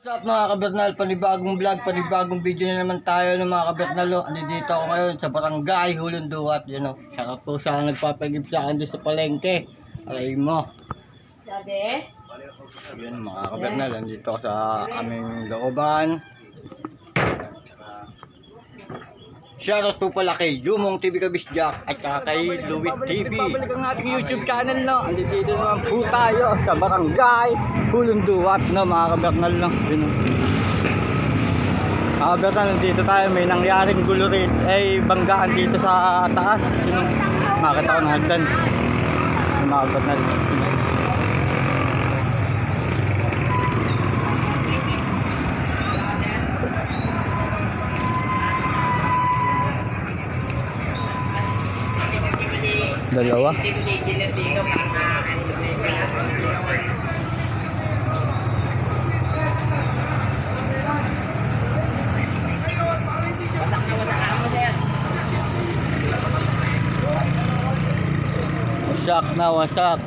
What's up mga kabernal, panibagong vlog, panibagong video na naman tayo ng mga kabernal. Andito ako ngayon sa barangay Hulunduat. Yun o, shoutout po sa nagpapagib sa akin doon sa palengke. Alay mo. Sabi? Yun mga kabernal, andito ako sa aming looban. Shoutout po pala kay Jumong TV Kabisjak at saka kay Louie TV. Babalik ang ating YouTube channel, no? Andito naman po tayo sa barangay Hulunduat, no mga kabernal, no? Yun, no? Mga kabernal, nandito tayo. May nangyaring gulo rin. Banggaan dito sa taas. Yun, no? Makita ko na hagdan. Mga kabernal. Dalawa. Wasak na wasak.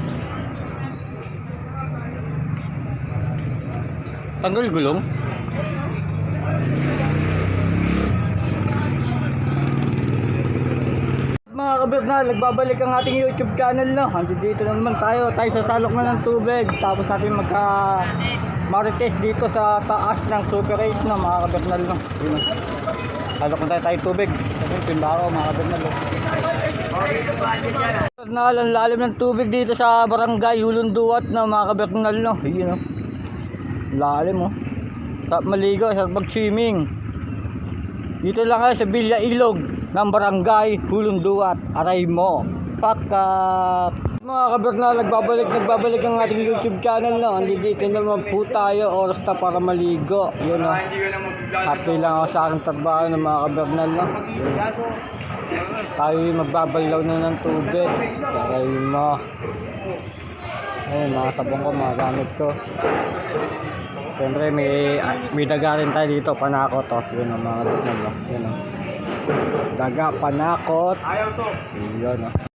Tanggal gulong. Mga kabernal, nagbabalik ang ating YouTube channel, no? Dito naman tayo sa salok na ng tubig. Tapos natin marites dito sa taas ng Super 8, no? Mga kabernal, no? Yun, salok na tayo tubig. Kasi timbako, mga kabernal, no? Kabernal, ang lalim ng tubig dito sa barangay Hulunduat, no? Mga kabernal, no? Yun, no? Lalim, oh. Sarap maligo, sarap mag-swimming. Dito lang kayo sa Villa Ilog ng barangay Hulunduat, aray mo. Pakat! Mga kabernal, nagbabalik ang ating YouTube channel, no? Andito naman po tayo, oras na para maligo. Yun, no? Happy lang ako sa aking trabaho ng mga kabernal, no? Tayo magbabalaw na ng tubig. Aray mo. Ayun, mga sabong ko, mga gamit ko. Siyempre may daga rin tayo dito, panakot, oh. Yun, no? Mga kabernal, no? Yun, no? Daga, panakot. Yun, no?